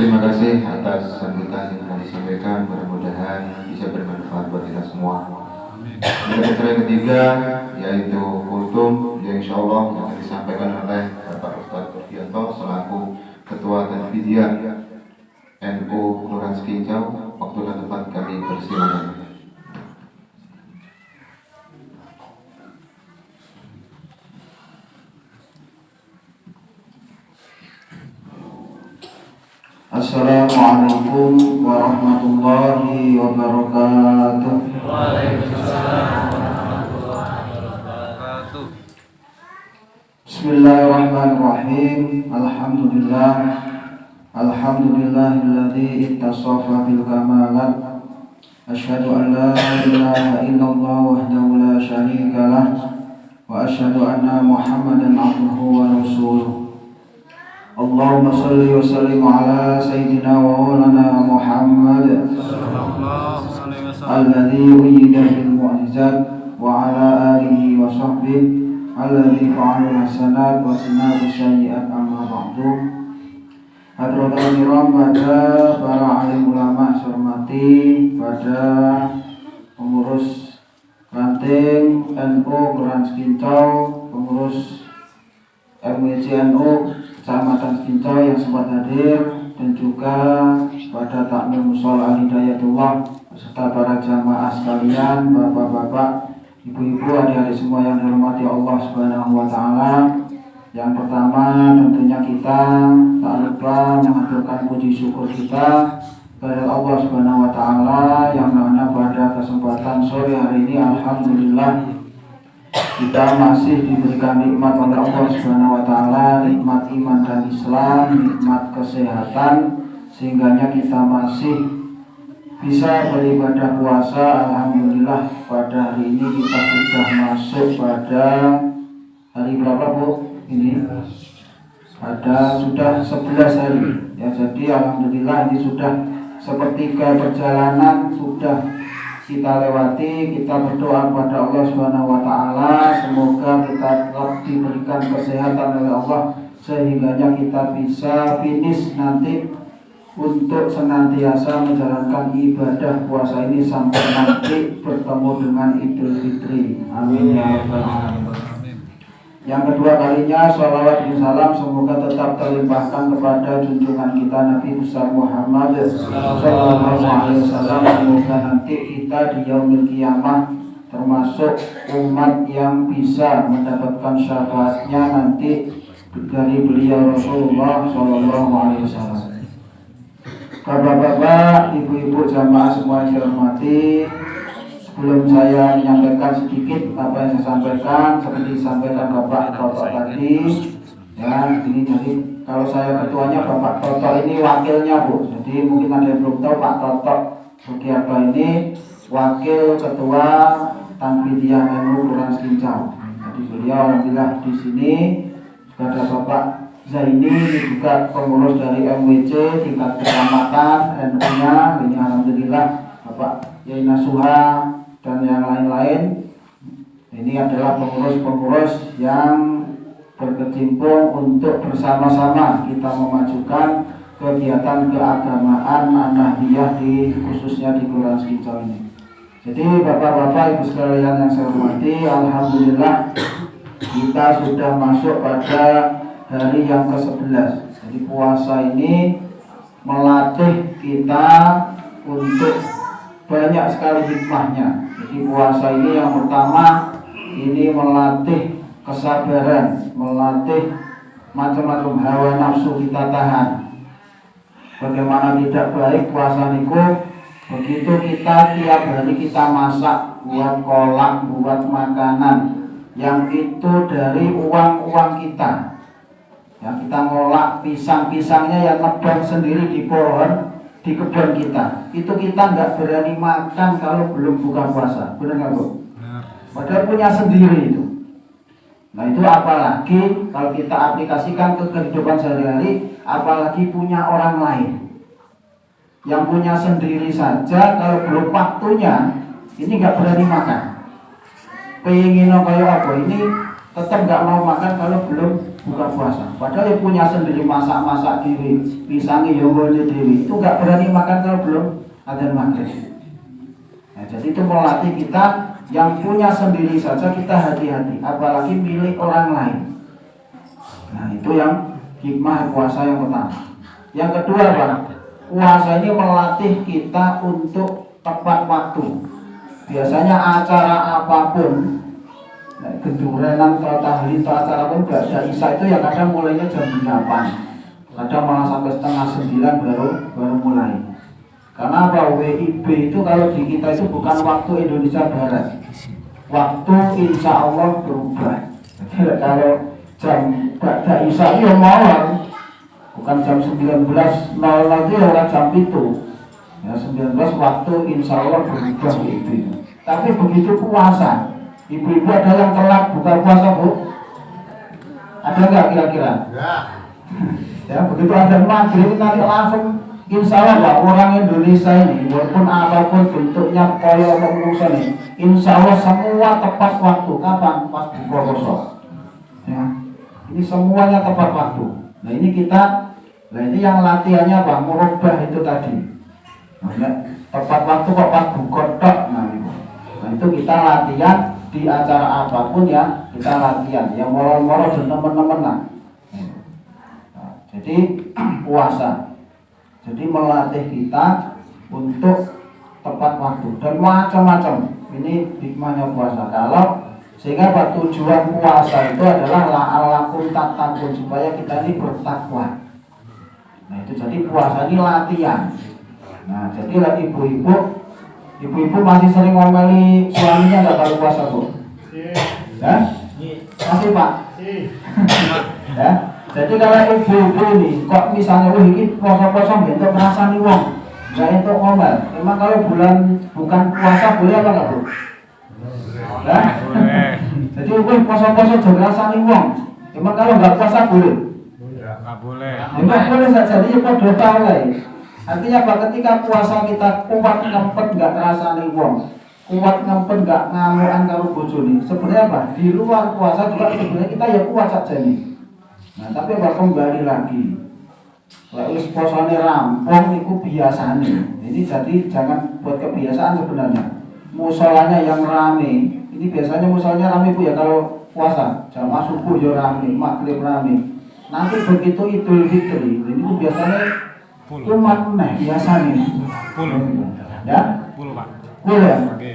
terima kasih atas sambutan yang telah disampaikan. Mudah-mudahan bisa bermanfaat buat kita semua. Yang ketiga yaitu kultum yang insya Allah yang akan disampaikan oleh Bapak Ustadz Turfianto selaku Ketua Tanfidiyah NU Kelurahan Sekincau. Waktu dan tempat kami persilakan. Assalamualaikum warahmatullahi wabarakatuh. Waalaikumsalam warahmatullahi wabarakatuh. Bismillahirrahmanirrahim. Alhamdulillahilladzi ittasafa bil kamalat. Asyhadu an la ilaha illallah wahdahu la syarika lah wa asyhadu anna Muhammadan abduhu wa rasuluh. Allahumma salli wa sallim ala sayyidina wa maulana Muhammad alladzi uyyida bil mu'jizat wa ala alihi wa sahbihi alladzi fa'ala hasanat wa sanabu sayyi'at amma ba'du. Hadratul kiram pada para alim ulama hormati, pada pengurus ranting NU Kelurahan Sekincau, pengurus MWC NU Kecamatan Sekincau yang sempat hadir, dan juga pada takmir mushola Al-Hidayatullah beserta para jamaah sekalian, bapak-bapak, ibu-ibu, adik-adik semua yang dihormati Allah Subhanahu wa taala. Yang pertama tentunya kita tak lupa mengaturkan puji syukur kita kepada Allah Subhanahu wa taala yang mana pada kesempatan sore hari ini alhamdulillah kita masih diberikan nikmat oleh Allah Subhanahu wa taala, nikmat iman dan Islam, nikmat kesehatan, sehingganya kita masih bisa beribadah puasa. Alhamdulillah pada hari ini kita sudah masuk pada hari berapa Bu? Ini ada sudah 11 hari ya, jadi alhamdulillah ini sudah sepertiga perjalanan sudah kita lewati. Kita berdoa kepada Allah Subhanahu wa taala semoga kita tetap diberikan kesehatan oleh Allah sehingganya kita bisa finish nanti untuk senantiasa menjalankan ibadah puasa ini sampai nanti bertemu dengan Idul Fitri. Amin ya rabbal alamin. Yang kedua kalinya sholawat dan salam semoga tetap terlimpahkan kepada junjungan kita Nabi besar Muhammad sallallahu alaihi wasallam. Semoga nanti kita di yaumil qiyamah termasuk umat yang bisa mendapatkan syafaatnya nanti dari beliau Rasulullah sallallahu alaihi wasallam. Bapak-bapak, ibu-ibu, jamaah semua yang saya hormati, sebelum saya menyampaikan sedikit apa yang saya sampaikan, seperti disampaikan Bapak Toto tadi, ya ini jadi kalau saya ketuanya Bapak Toto ini wakilnya Bu, jadi mungkin ada yang belum tahu Pak Toto Sugiarto ini wakil ketua Tanfidiyah NU Kelurahan Sekincau. Jadi beliau alhamdulillah di sini juga ada Bapak Zaini juga pengurus dari MWC tingkat kecamatan NU-nya. Ini alhamdulillah Bapak Yai Nasuha dan yang lain-lain. Ini adalah pengurus-pengurus yang berkecimpung untuk bersama-sama kita memajukan kegiatan keagamaan An-Nahdiyah khususnya di Kelurahan Sekincau ini. Jadi bapak-bapak, ibu sekalian yang saya hormati, alhamdulillah kita sudah masuk pada hari yang ke-11. Jadi puasa ini melatih kita untuk banyak sekali hikmahnya. Jadi puasa ini yang pertama ini melatih kesabaran, melatih macam-macam hawa nafsu kita tahan. Bagaimana tidak baik puasa niku, begitu kita tiap hari kita masak, buat kolak, buat makanan yang itu dari uang-uang kita. Ya, kita ngolak pisang-pisangnya yang nebang sendiri di pohon, di kebun kita. Itu kita nggak berani makan kalau belum buka puasa. Benar nggak Bu? Padahal punya sendiri itu. Nah itu apalagi kalau kita aplikasikan ke kehidupan sehari-hari, apalagi punya orang lain. Yang punya sendiri saja kalau belum waktunya, ini nggak berani makan. Pengen kayak apa ini tetap nggak mau makan kalau belum buka puasa. Padahal ya punya sendiri, masak-masak diri, pisangnya ya boleh diri. Itu nggak berani makan kalau belum adzan maghrib. Nah, jadi itu melatih kita yang punya sendiri saja kita hati-hati, apalagi milik orang lain. Nah itu yang hikmah puasa yang pertama. Yang kedua Pak, puasa ini melatih kita untuk tepat waktu. Biasanya acara apapun, gendurenan atau tahlil atau acara pun ba'da isya itu ya kadang mulainya jam 8, kadang malah sampai setengah 9 baru mulai. Karena apa? WIB itu kalau di kita itu bukan waktu Indonesia Barat, waktu insya Allah berubah. Jadi kalau jam ba'da isya itu malam, bukan jam 19.00 itu ya orang jam itu ya 19 waktu insya Allah berubah WIB. Tapi begitu puasa, ibu-ibu ada yang telat buka puasa Bu? Ada nggak kira-kira? Ya begitu ada maghrib nanti langsung insya Allah Pak, orang Indonesia ini walaupun apapun bentuknya kaya manusia ini, insya Allah semua tepat waktu. Kapan? Pas buka puasa. Ya, ini semuanya tepat waktu. Nah ini ini yang latihannya Pak, merubah itu tadi. Nah, tepat waktu kok pas buka tok. Nah itu kita latihan di acara apapun ya, kita latihan yang moro-moro dan teman-teman lah. Nah, jadi puasa jadi melatih kita untuk tepat waktu dan macam-macam. Ini hikmahnya puasa. Kalau sehingga tujuan puasa itu adalah la'allakum tattaqun, supaya kita ini bertakwa. Nah itu jadi puasa ini latihan. Nah jadi lah ibu-ibu masih sering ngomeli suaminya nggak kalau puasa Bu? Ya? Masih Pak? Ya? Jadi kalau ibu-ibu nih, kok misalnya ini puasa-puasa bentuk ngerasani wong, nggak itu ngomel. Emang kalau bukan puasa boleh apa nggak Bu? Ya? Jadi ibu puasa-puasa juga ngerasani wong. Emang kalau nggak puasa boleh? Nggak boleh. Nggak boleh saja, jadi kok dosa oleh. Artinya apa? Ketika puasa kita kuat ngempet nggak ngerasani wong, kuat ngempet nggak ngamuan karo bojone. Sebenarnya apa? Di luar puasa juga sebenarnya kita ya kuat saja nih. Nah tapi apa kembali lagi, kalau puasanya rampung itu biasanya. Ini jadi jangan buat kebiasaan sebenarnya. Musolanya yang rame, ini biasanya musolanya rame Bu ya kalau puasa. Jamaah subuh ya rame, maghrib rame. Nanti begitu Idul Fitri, ini itu biasanya umat biasanya. Ya? Puluh Pak. Boleh ya? Oke.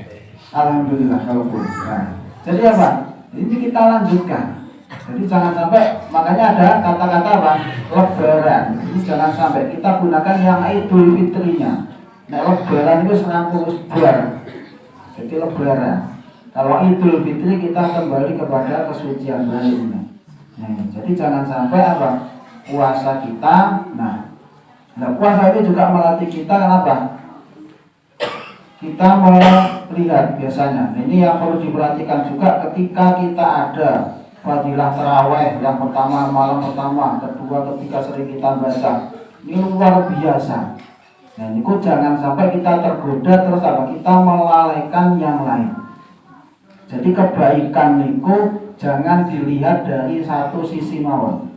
Alhamdulillah kalau boleh. Nah, jadi apa? Ini kita lanjutkan. Jadi jangan sampai, makanya ada kata-kata apa? Lebaran. Ini jangan sampai kita gunakan yang Idul Fitrinya. Nah lebaran itu 100 bar. Jadi lebaran. Kalau Idul Fitri kita kembali kepada kesucian lainnya. Nah, jadi jangan sampai apa? Puasa kita. Nah puasa itu juga melatih kita kenapa? Kita melihat biasanya. Nah, ini yang perlu diperhatikan juga ketika kita ada fadilah taraweh yang pertama malam pertama, kedua ketika sering kita baca. Ini luar biasa. Nah, itu jangan sampai kita tergoda terus apa? Kita melalaikan yang lain. Jadi kebaikan itu jangan dilihat dari satu sisi mawon.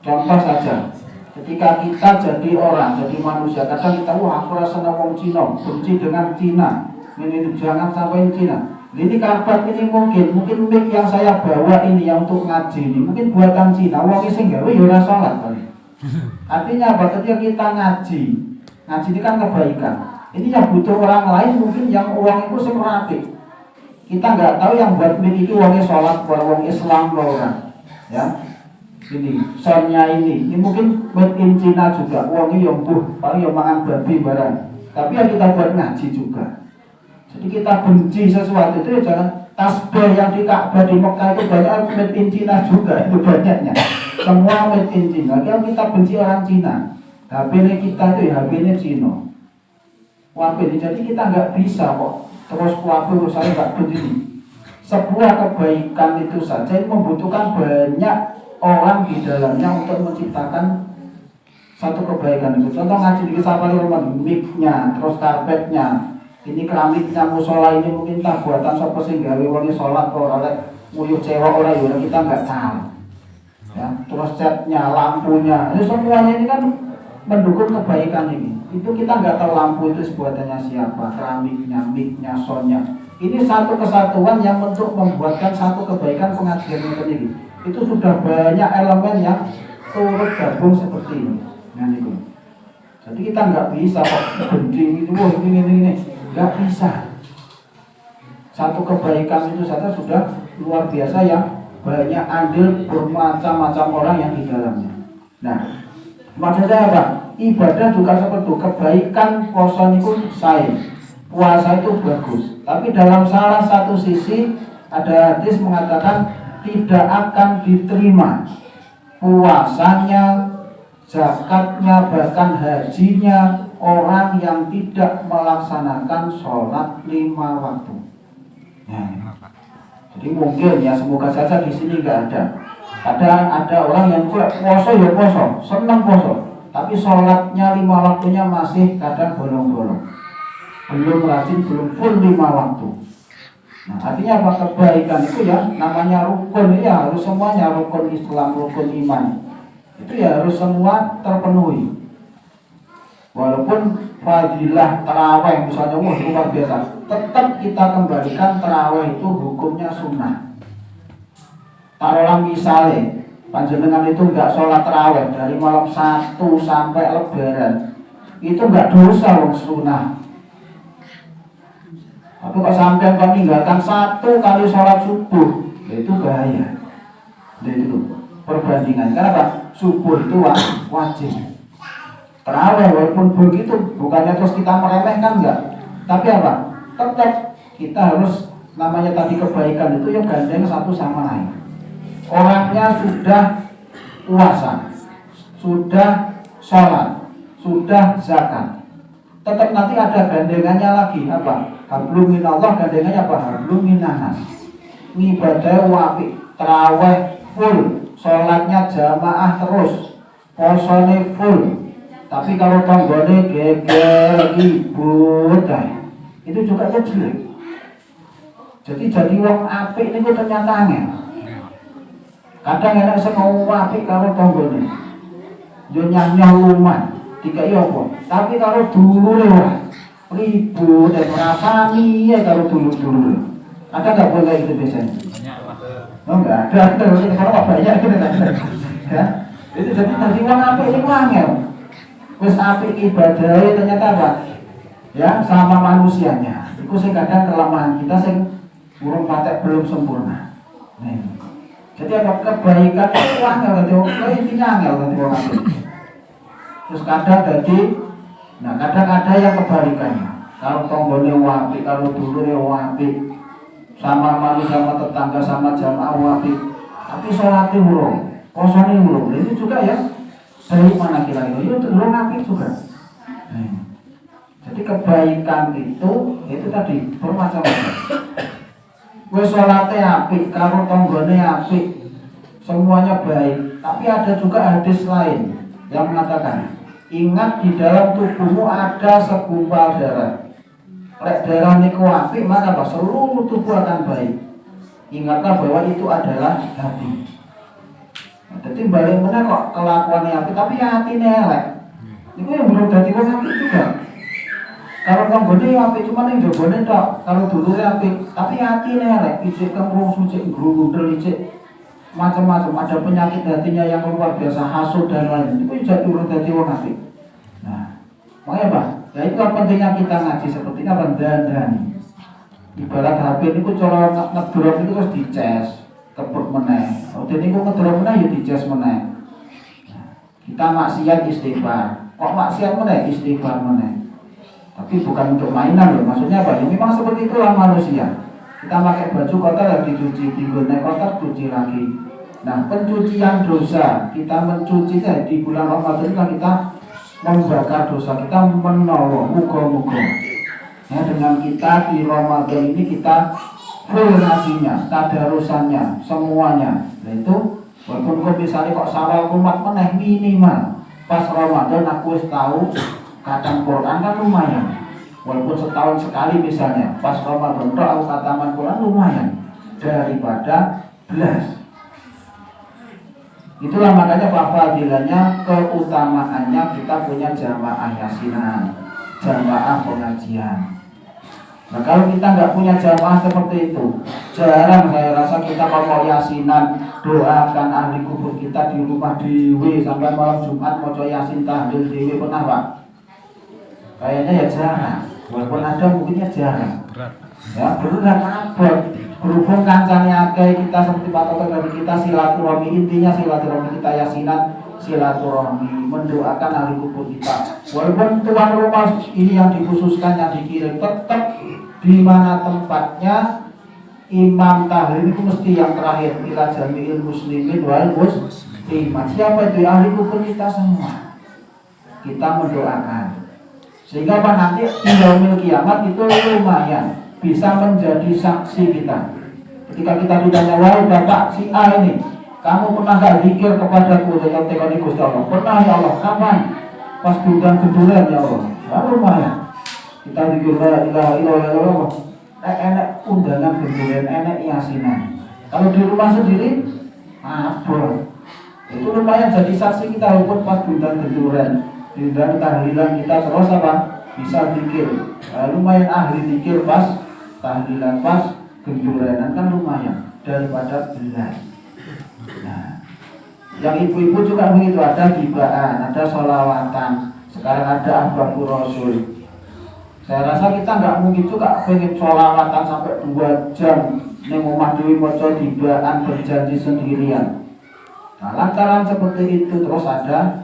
Contoh saja, ketika kita jadi orang, jadi manusia, kadang kita aku rasa senang Cina, benci dengan Cina. Ini jangan sampai Cina. Ini karpet ini mungkin mic yang saya bawa ini yang untuk ngaji ini mungkin buatan Cina. Wong sing gawe ya ora salat kali. Artinya apa? Ketika kita ngaji ini kan kebaikan. Ini yang butuh orang lain mungkin yang uang itu sing rapi. Kita nggak tahu yang buat mic itu uangnya sholat, buat uang Islam orang. Ya. Ini soundnya ini mungkin made in Cina juga. Uangnya yang paling yang makan babi barang. Tapi yang kita buat ngaji juga. Jadi kita benci sesuatu itu ya jangan. Tasbih yang di Ka'bah di Mekah itu banyak made in Cina juga, itu banyaknya. Semua made in Cina. Kalau kita benci orang Cina, HP-nya kita itu ya HP-nya Cina. Jadi kita nggak bisa kok terus kuatir saya nggak begini. Sebuah kebaikan itu saja itu membutuhkan banyak orang di dalamnya untuk menciptakan satu kebaikan itu. Contoh ngaji di Sapari rumah, mic-nya, terus karpetnya. Ini keramiknya musola ini mungkin tak buatan sapa sing gawe wong sholat kok ora nguyuh cewek ora ya kita enggak tahu. ya, terus catnya, lampunya, itu semuanya ini kan mendukung kebaikan ini. Itu kita nggak tahu lampu itu buatannya siapa, keramiknya, mic-nya, soundnya. Ini satu kesatuan yang untuk membuatkan satu kebaikan pengajian ini. Itu sudah banyak elemen yang turut gabung seperti ini. Nah, itu. Jadi kita nggak bisa kok gending itu, ini, nggak bisa. Satu kebaikan itu saja sudah luar biasa yang banyak andil bermacam-macam orang yang di dalamnya. Nah, maksud saya apa? Ibadah juga seperti itu. Kebaikan poso itu sae. Puasa itu bagus. Tapi dalam salah satu sisi ada hadis mengatakan tidak akan diterima puasanya, zakatnya, bahkan hajinya orang yang tidak melaksanakan sholat 5 waktu. Nah, jadi mungkin ya semoga saja di sini nggak ada. Ada orang yang puasa ya puasa, senang puasa, tapi sholatnya 5 waktunya masih kadang bolong-bolong, belum rajin, belum full 5 waktu. Nah, artinya apa? Kebaikan itu ya namanya rukun, ya harus semuanya, rukun Islam, rukun iman. Itu ya harus semua terpenuhi. Walaupun fadilah tarawih misalnya luar biasa, tetap kita kembalikan tarawih itu hukumnya sunnah. Taruhlah misalnya panjenengan itu enggak sholat tarawih dari malam 1 sampai lebaran, itu enggak dosa wong sunnah. Tapi kok sampai kau meninggalkan 1 kali sholat subuh, itu bahaya. Jadi itu perbandingan. Kenapa? Subuh itu wajib. Tarawih walaupun begitu bukannya terus kita meremehkan, enggak. Tapi apa? Tetap kita harus, namanya tadi kebaikan itu yang gandeng satu sama lain. Orangnya sudah puasa, sudah sholat, sudah zakat, tetap nanti ada gandengannya lagi apa? Hablum minallah, gandengannya apa? Hablum minannas. Ngibadah wapi, tarawih full, sholatnya jamaah terus, posone full. Tapi kalau tanggone geger, ribut, itu juga jelek. Jadi wong apik niku ternyata angel. Kadang enak sing apik karo tanggone. Yo nyanyah luman, dikai apa? Tapi karo dulure ora. Ribut dan merasani ya karo dulur-dulur. Ada enggak boleh itu biasanya? Banyak lah. Oh enggak ada, kalau banyak itu enggak ada. Ya. Itu jadi tadi wong apik niku angel. Wis apik ibadahnya ternyata apa? Ya, sama manusianya. Itu sing kadang kelemahan kita sing burung patek belum sempurna. Nah, jadi apa kebaikan itu angel tadi, intinya angel tadi wong apik. Terus kadang tadi, nah kadang ada yang kebalikannya. Kalau tonggone apik, kalau dulure apik, sama manusia, sama tetangga, sama jamaah apik, tapi sholatnya urung, posone urung. Ini juga ya. Dari mana kira-kira? Itu belum apik juga. Jadi kebaikan itu tadi bermacam-macam. Wes salate apik, karo tanggane apik, semuanya baik. Tapi ada juga hadis lain yang mengatakan, ingat di dalam tubuhmu ada segumpal darah. Lek darah niku apik, maka apa? Seluruh tubuh akan baik. Ingatlah bahwa itu adalah hati. Jadi balik mana kok kelakuannya apik, tapi hatinya elek. Itu yang belum jadi wong apik juga. Kalau tanggane apik cuma yang jabone tok, kalau dulure apik, tapi hatinya elek, ijek kemrung suci grundel ijek macam-macam, ada penyakit hatinya yang luar biasa, hasud dan lain. Itu jadi urut dadi wong apik. Nah, makanya apa? Ya itu pentingnya kita ngaji seperti apa dandani. Ibarat HP niku cara ngedrop itu terus dicas, kebut meneh. Udah niku ngedrop meneh ya dicas meneh. Kita maksiat istighfar. Kok maksiat meneh istighfar meneh. Tapi bukan untuk mainan loh. Maksudnya apa? Ya, memang seperti itulah manusia. Kita pakai baju kotor ya dicuci, digoreng kotor cuci lagi. Nah, pencucian dosa kita mencuci di bulan Ramadan kan kita membakar dosa, kita menolong, muga-muga. Ya, dengan kita di Ramadan ini kita full ngajinya, tadarusannya, semuanya. Nah itu, walaupun kok misalnya kok sawal kumat meneh minimal pas Ramadan aku wis tahu khatam Quran kan lumayan. Walaupun setahun sekali misalnya pas Ramadan tok aku khataman Quran lumayan daripada belas. Itulah makanya fadilahnya, keutamaannya kita punya jamaah yasinan, jamaah pengajian. Nah kalau kita nggak punya jamaah seperti itu, jarang saya rasa kita kalau mau yasinan, doakan ahli kubur kita di rumah dewe sampai malam Jumat mau yasin tahlil dewe, pernah Pak? Kayaknya ya jarang, walaupun ada mungkinnya jarang. Ya berat abot. Berhubung kancane akeh kita seperti Pak Toto dari kita silaturahmi, intinya silaturahmi kita yasinan, silaturahmi mendoakan ahli kubur kita. Walaupun tuan rumah ini yang dikhususkan, yang dikirim, tetap di mana tempatnya imam tahlil itu mesti yang terakhir, ila jami'il muslimin wal muslimat. Siapa itu ahli kubur kita semua, kita mendoakan sehingga apa nanti di yaumil kiamat itu lumayan bisa menjadi saksi kita. Ketika kita ditanya, wahai bapak si A ini, kamu pernah gak zikir kepadaku dengan tekoni Gusti Allah? Pernah ya Allah. Kapan? Pas gudang gedulan ya Allah. Ya lumayan. Kita zikir la ilaha illallah. Enak undangan gedulan, enak yasinan. Kalau di rumah sendiri, apa? Itu lumayan jadi saksi kita walaupun pas gudang gedulan, gudang tahlilan kita terus apa? Bisa zikir. Lumayan ahli zikir pas tahlilan, pas genduranan kan lumayan daripada belai. Nah, yang ibu-ibu juga begitu, ada gibaan, ada sholawatan, sekarang ada ahbabur rasul. Saya rasa kita nggak mungkin juga pengen sholawatan sampai 2 jam neng omah dewi moco gibaan berjanji sendirian. Nah, lantaran seperti itu terus ada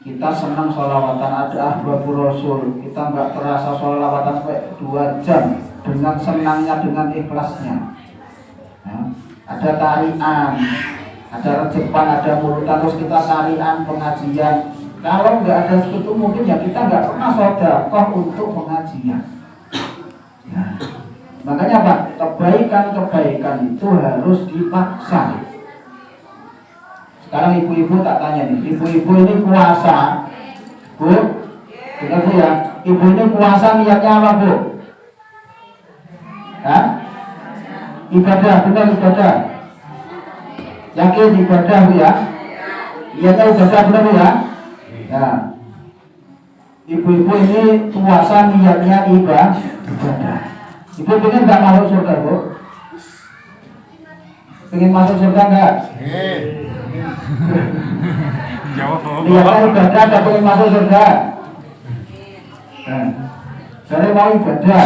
kita senang sholawatan, ada ahbabur rasul, kita nggak terasa sholawatan sampai 2 jam dengan senangnya, dengan ikhlasnya. Ya, ada tarian, ada rejepan, ada mulutan, terus kita tarian pengajian. Kalau nggak ada seperti itu mungkin ya kita nggak pernah sedekah untuk pengajian. Ya. Makanya Pak, kebaikan-kebaikan itu harus dipaksa. Sekarang ibu-ibu tak tanya nih, ibu-ibu ini puasa, Bu, dengar Bu ya, ibu ini puasa niatnya apa Bu? Hah? Ibadah, benar ibadah. Yakin ibadah Bu ya? Niatnya ibadah benar Bu ya? Nah, ibu-ibu ini puasa niatnya ibadah. Ibu pengen nggak masuk surga Bu? Pengen masuk surga nggak? Jawab Niatnya ibadah nggak pengen masuk surga? Nah, saya mau ibadah.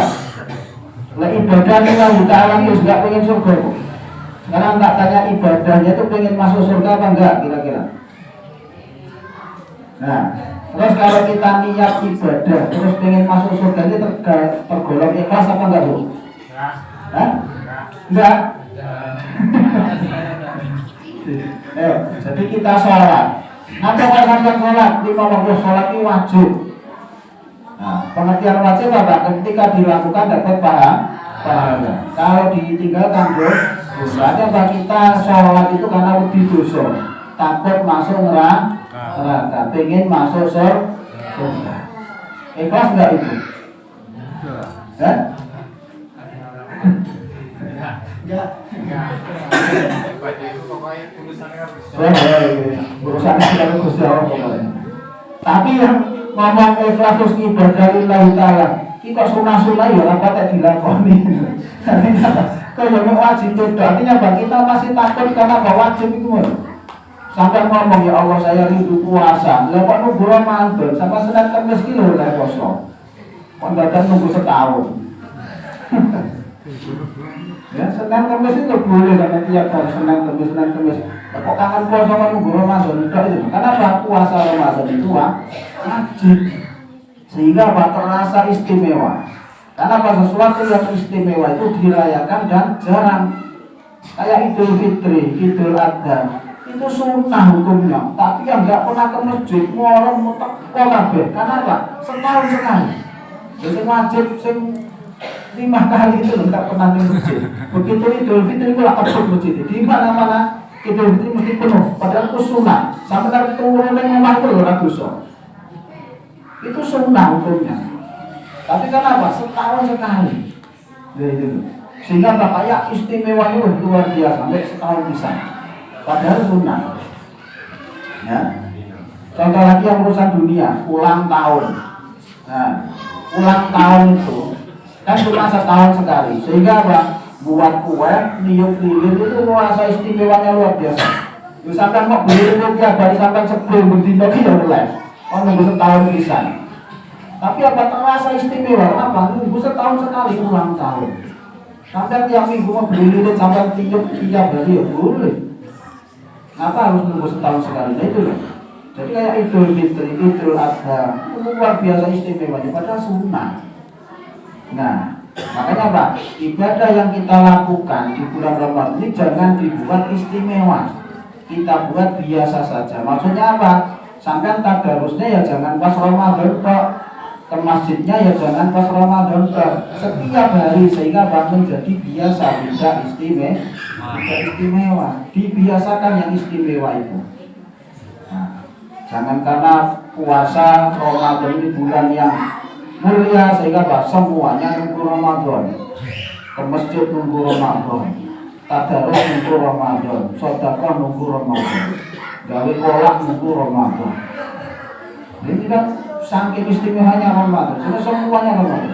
Lah ibadah ini yang ta'ala itu nggak pengen surga Bu. Sekarang tak tanya ibadahnya itu pengen masuk surga apa enggak kira-kira? Nah, terus kalau kita niat ibadah terus pengen masuk surga ini tergolong ikhlas apa enggak Bu? Hah? Enggak? Jadi kita sholat. Apa yang sholat? 5 waktu sholat ini wajib. Nah, pengertian wajib apa? Ketika dilakukan dapat pahala. Kalau ditinggalkan dosanya apa? Kita sholat itu karena lebih dosa, takut masuk neraka, pengen masuk surga. Ikhlas enggak itu? Hah? Urusannya kita Gusti Allah pokoknya. Tapi yang ngomong ikhlas terus ibadah lillahi ta'ala, iki kok sunah-sunah ya ora patek dilakoni. Kalau yang wajib itu artinya apa? Kita masih takut karena bahwa wajib itu. Sampai ngomong ya Allah saya rindu puasa. Lah kok nunggu Ramadan sampai Senin Kamis ki lho lek poso. Kok dadan nunggu setahun. Ya, Senin Kamis itu boleh karena tiap hari Senin Kamis. Kok kangen puasa kan nunggu Ramadan enggak itu. Karena puasa Ramadan itu wajib. Sehingga apa terasa istimewa. Karena apa sesuatu yang istimewa itu dirayakan dan jarang. Kayak Idul Fitri, Idul Adha. Itu sunnah hukumnya, tapi yang nggak pernah ke masjid, ngorong mutak kabeh. Karena apa? Setahun sekali. Jadi wajib sing 5 kali itu nggak pernah ke masjid. Begitu Idul Fitri itu lah ke masjid. Di mana-mana Idul Fitri mesti penuh. Padahal itu sunnah. Sampai dari turun yang rumah itu loh dosa. Itu sunnah hukumnya. Tapi kenapa? Setahun sekali. Itu. Sehingga kayak istimewanya luar biasa sampai setahun bisa. Padahal sunnah. Ya. Contoh lagi yang urusan dunia, ulang tahun. Nah, ulang tahun itu kan cuma setahun sekali, sehingga apa? Buat kue, niup lilin itu merasa istimewanya luar biasa. Misalkan mau beli lilin tiap hari sampai sebelum berdino ya mulai, oh nunggu setahun bisa. Tapi apa terasa istimewa? Kenapa? Nunggu setahun sekali ulang tahun. Sampai tiap minggu mau beli lilin sampai tiup tiap hari ya boleh. Kenapa harus nunggu setahun sekali? Nah itu loh. Jadi kayak Idul Fitri, Idul Adha, itu luar biasa istimewanya, padahal sunnah. Nah, makanya Pak, ibadah yang kita lakukan di bulan Ramadan ini jangan dibuat istimewa. Kita buat biasa saja. Maksudnya apa? Sampai tadarusnya ya jangan pas Ramadan Pak. Ke masjidnya ya jangan pas Ramadan Pak. Setiap hari sehingga Pak menjadi biasa, tidak istimewa. Dibiasakan yang istimewa itu. Nah, jangan karena puasa Ramadan ini bulan yang mulia sehingga Pak semuanya nunggu Ramadan, ke masjid nunggu Ramadan, tadarus nunggu Ramadan, sedekah nunggu Ramadan, gawe kolak nunggu Ramadan. Ini kan saking istimewanya Ramadan, karena semuanya Ramadan.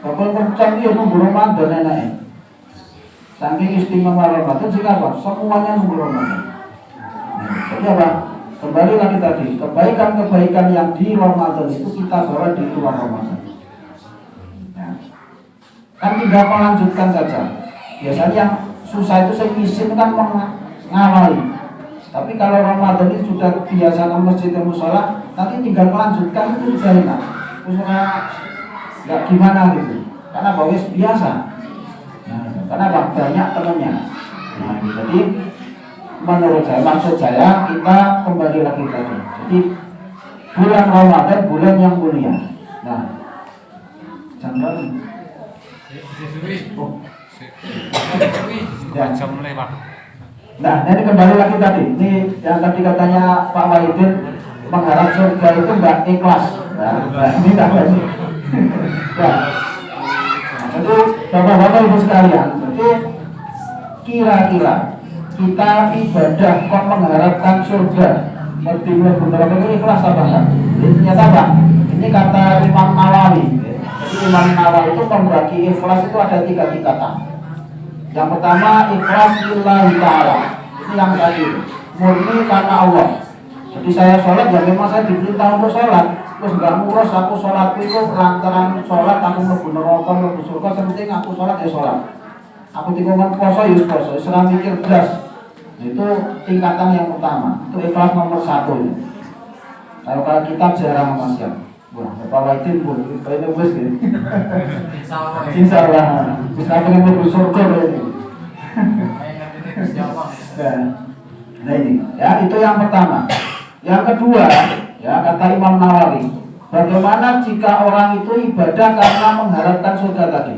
Bapak percaya dia nunggu Ramadan enaknya. Saking istimewa Ramadan sehingga Pak semuanya nunggu Ramadan. Jadi apa? Kembali lagi tadi, kebaikan-kebaikan yang di Ramadan itu kita bawa di luar Ramadan. Kan tinggal melanjutkan saja. Biasanya yang susah itu saya izin kan mengawali. Tapi kalau Ramadan ini sudah biasa ke masjid dan musola, nanti tinggal melanjutkan itu sudah enak. Usaha nggak gimana gitu. Karena bawis biasa. Nah, karena banyak temannya. Nah, jadi menurut saya, maksud saya kita kembali lagi tadi. Jadi bulan Ramadan bulan yang mulia. Nah, jangan. Oh. Ya. Nah, ini kembali lagi tadi. Ini yang tadi katanya Pak Wahidin mengharap surga itu enggak ikhlas. Nah, ini enggak lagi. Ya. Jadi bapak-bapak ibu sekalian, jadi kira-kira kita ibadah kok mengharapkan surga, mesti benar-benar itu ikhlas apa enggak? Ternyata apa? Ini kata Imam Nawawi. Jadi Imam Nawawi itu membagi ikhlas itu ada 3 tingkatan. Yang pertama ikhlas lillahi ta'ala. Ini yang tadi murni karena Allah. Jadi saya sholat ya memang saya diperintah untuk sholat. Terus nggak ngurus aku sholatku itu lantaran sholat aku mlebu neraka mlebu surga, penting aku sholat ya sholat. Aku tikungan poso ya poso, serang mikir belas. Itu tingkatan yang pertama. Itu ikhlas nomor 1. Kalau kitab jarang masyarakat. Wah, Bapak Wahidin pun ini wis gitu. Insyaallah. Bisa pengen mlebu surga ini. Nah ini, ya itu yang pertama. Yang kedua, ya kata Imam Nawawi, bagaimana jika orang itu ibadah karena mengharapkan surga tadi?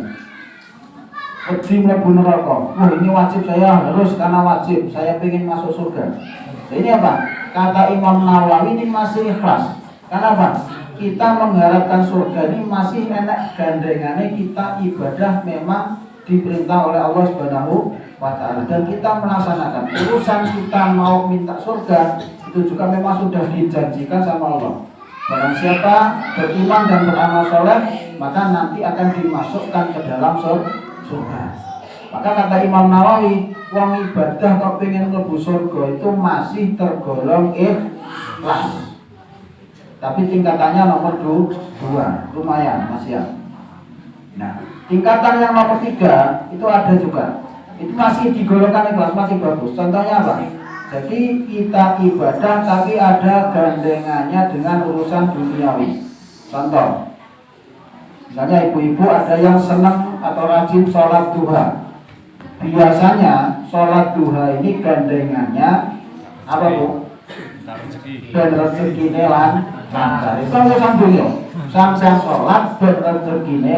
Wedi mlebu neraka. Wah, ini wajib saya harus karena wajib, saya ingin masuk surga. Nah, ini apa? Kata Imam Nawawi ini masih ikhlas. Karena apa? Kita mengharapkan surga ini masih enak gandengannya kita ibadah memang diperintah oleh Allah Subhanahu wa ta'ala dan kita melaksanakan urusan kita mau minta surga itu juga memang sudah dijanjikan sama Allah. Barang siapa beriman dan beramal soleh maka nanti akan dimasukkan ke dalam surga. Maka kata Imam Nawawi, wong ibadah kok pengen mlebu surga itu masih tergolong ikhlas. Tapi tingkatannya nomor 2, lumayan masih ya. Nah, tingkatan yang nomor 3 itu ada juga. Itu masih digolongkan ikhlas, masih bagus. Contohnya apa? Jadi kita ibadah tapi ada gandengannya dengan urusan duniawi. Contoh, misalnya ibu-ibu ada yang senang atau rajin sholat duha. Biasanya sholat duha ini gandengannya apa Bu? Dan rezeki lancar. Itu urusan dunia. Sampai sholat dan rezeki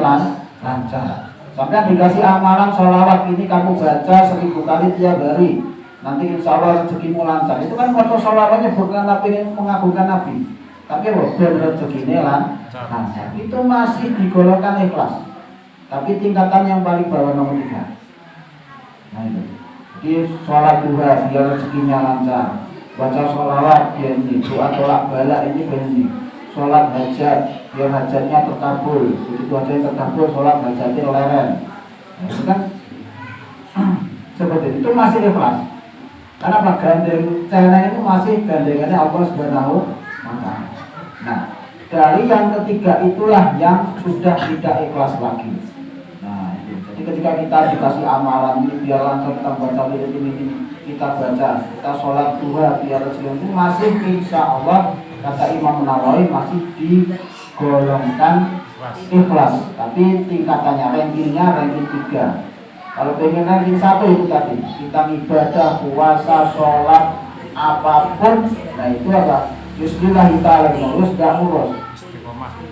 lancar. Sampai dikasih amalan sholawat ini kamu baca 1000 kali tiap hari. Nanti insya Allah rezekimu lancar. Itu kan foto sholawatnya bukan ingin mengagungkan Nabi. Tapi dan rezeki lancar. Itu masih digolongkan ikhlas. Tapi tingkatan yang paling bawah nomor 3. Nah itu. Jadi sholat duha biar rezekinya lancar. baca sholawat biar ini, doa tolak bala ini biar ini, sholat hajat biar hajatnya terkabul, begitu hajatnya terkabul sholat hajatnya leren. Nah, itu kan seperti itu masih ikhlas. Karena apa? Gandeng channel itu masih gandengannya Allah Subhanahu wa Ta'ala. Nah, dari yang ketiga itulah yang sudah tidak ikhlas lagi. Nah, itu. Jadi ketika kita dikasih amalan ini biar lancar kita baca ini kita baca, kita sholat duha biar rezeki itu masih insya Allah kata Imam Nawawi masih digolongkan ikhlas. Tapi tingkatannya rankingnya ranking 3. Kalau pengen ranking 1 itu tadi kita ibadah, puasa, sholat, apapun, nah itu apa? Bismillah kita lagi ngurus, gak ngurus.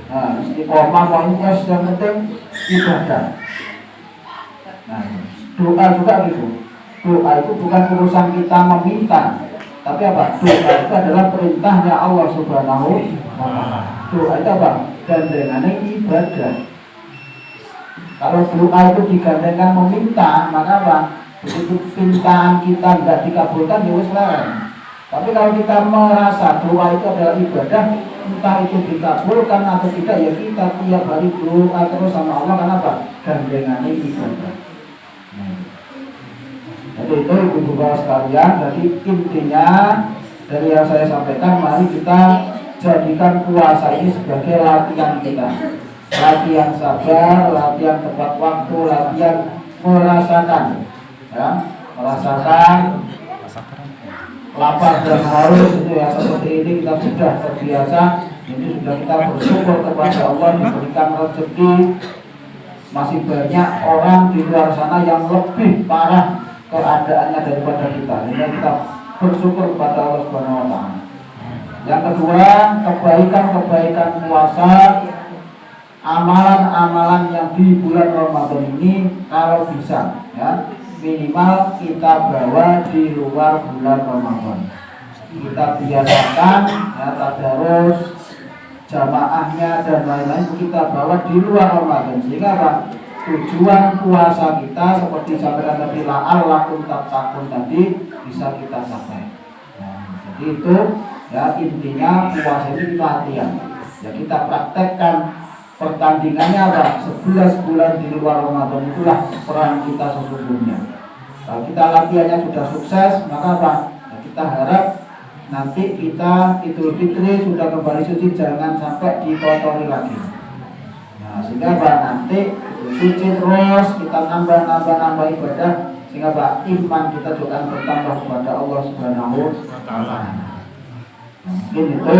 Nah, istiqomah pokoknya yang penting ibadah. Nah, doa juga gitu. Doa itu bukan urusan kita meminta, tapi apa? Doa itu adalah perintahnya Allah Subhanahu wa Ta'ala. Doa itu apa? Gandengannya ibadah. Kalau doa itu digandengkan meminta, maka apa? Begitu pintaan kita tidak dikabulkan, ya wis larang. Tapi kalau kita merasa doa itu adalah ibadah, entah itu dikabulkan atau tidak, ya kita tiap hari doa terus sama Allah. Kenapa? Gandengannya ibadah. Jadi itu ibu bapak sekalian. Jadi intinya dari yang saya sampaikan, mari kita jadikan puasa ini sebagai latihan kita. Latihan sabar, latihan tepat waktu, latihan merasakan, ya, merasakan lapar dan haus itu ya, seperti ini kita sudah terbiasa. Ini sudah kita bersyukur kepada Allah diberikan rezeki. Masih banyak orang di luar sana yang lebih parah keadaannya daripada kita. Ini kita bersyukur kepada Allah Subhanahu wa Ta'ala. Yang kedua, kebaikan-kebaikan puasa, amalan-amalan yang di bulan Ramadan ini kalau bisa, ya, minimal kita bawa di luar bulan Ramadan. Kita biasakan, ya, tadarus, jamaahnya dan lain-lain kita bawa di luar Ramadan, sehingga apa? Tujuan puasa kita seperti sampaikan tadi la'allakum tattaqun tadi bisa kita capai. Nah, jadi itu ya intinya puasa ini latihan. Ya kita praktekkan pertandingannya apa? 11 bulan di luar Ramadan itulah perang kita sesungguhnya. Kalau kita latihannya sudah sukses, maka apa? Ya, kita harap nanti kita Idul Fitri sudah kembali suci, jangan sampai dikotori lagi. Nah, sehingga apa? Nanti suci terus, kita nambah ibadah, sehingga apa? Iman kita juga akan bertambah kepada Allah Subhanahu wa Ta'ala. Mungkin itu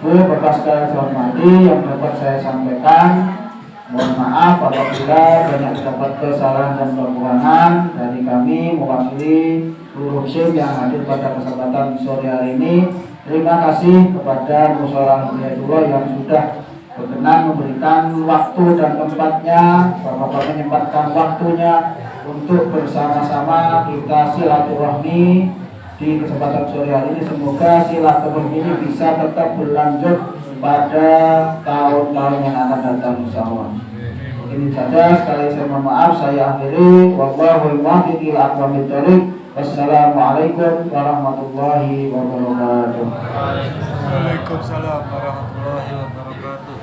Bapak sekalian saya hormati yang dapat saya sampaikan. Mohon maaf apabila banyak terdapat kesalahan dan kekurangan dari kami mewakili seluruh tim yang hadir pada kesempatan sore hari ini. Terima kasih kepada Musyawarah Hidayatullah yang sudah berkenan memberikan waktu dan tempatnya, Bapak-bapak menyempatkan waktunya untuk bersama-sama kita silaturahmi di kesempatan sore hari ini. Semoga silaturahmi ini bisa tetap berlanjut pada tahun-tahun yang akan datang insyaallah. Ini saja, sekali saya mohon maaf, saya akhiri. Wallahul muwaffiq ila aqwamit thoriq. Wassalamualaikum warahmatullahi wabarakatuh. Waalaikumsalam warahmatullahi wabarakatuh.